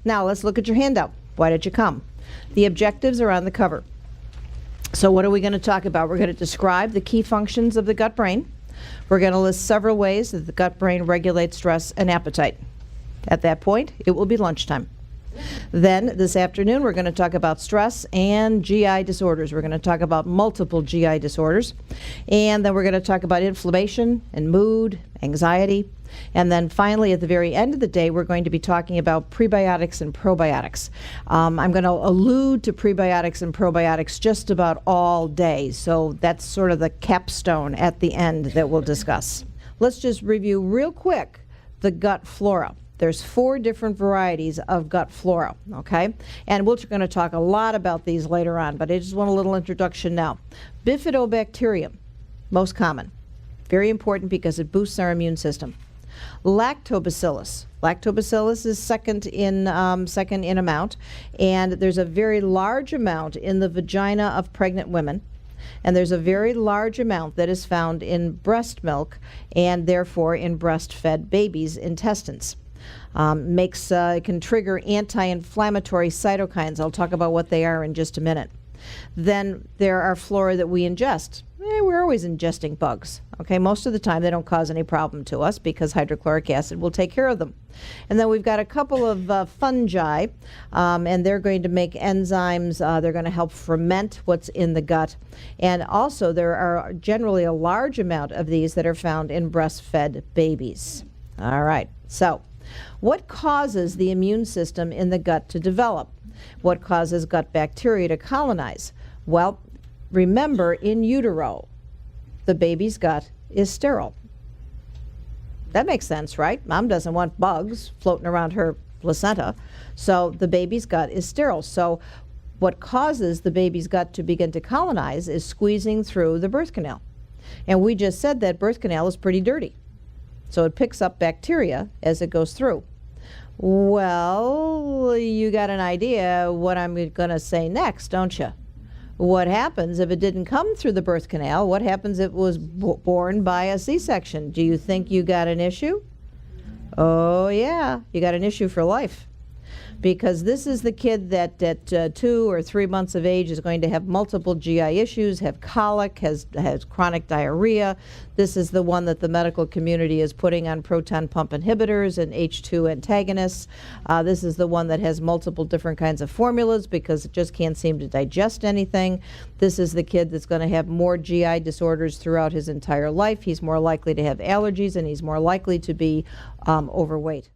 Now let's look at your handout. Why did you come? The objectives are on the cover. So what are we going to talk about? We're going to describe the key functions of the gut-brain. We're going to list several ways that the gut-brain regulates stress and appetite. At that point, it will be lunchtime. Then this afternoon, we're going to talk about stress and GI disorders. We're going to talk about multiple GI disorders. And then we're going to talk about inflammation and mood, anxiety. And then finally, at the very end of the day, we're going to be talking about prebiotics and probiotics. I'm going to allude to prebiotics and probiotics just about all day. So that's sort of the capstone at the end that we'll discuss. Let's just review real quick the gut flora. There's 4 different varieties of gut flora, okay? And we're going to talk a lot about these later on, but I just want a little introduction now. Bifidobacterium, most common. Very important because it boosts our immune system. Lactobacillus. Lactobacillus is second in amount, and there's a very large amount in the vagina of pregnant women. And there's a very large amount that is found in breast milk and therefore in breastfed babies' intestines. It can trigger anti-inflammatory cytokines. I'll talk about what they are in just a minute. Then there are flora that we ingest. We're always ingesting bugs. Okay, most of the time they don't cause any problem to us because hydrochloric acid will take care of them. And then we've got a couple of fungi, and they're going to make enzymes. They're going to help ferment what's in the gut. And also there are generally a large amount of these that are found in breastfed babies. All right, so what causes the immune system in the gut to develop? What causes gut bacteria to colonize? Well, remember, in utero, the baby's gut is sterile. That makes sense, right? Mom doesn't want bugs floating around her placenta, so the baby's gut is sterile. So what causes the baby's gut to begin to colonize is squeezing through the birth canal. And we just said that birth canal is pretty dirty. So it picks up bacteria as it goes through. Well, you got an idea what I'm going to say next, don't you? What happens if it didn't come through the birth canal? What happens if it was born by a C-section? Do you think you got an issue? Oh yeah, you got an issue for life. Because this is the kid that at 2 or 3 months of age is going to have multiple GI issues, have colic, has chronic diarrhea. This is the one that the medical community is putting on proton pump inhibitors and H2 antagonists. This is the one that has multiple different kinds of formulas because it just can't seem to digest anything. This is the kid that's going to have more GI disorders throughout his entire life. He's more likely to have allergies and he's more likely to be overweight.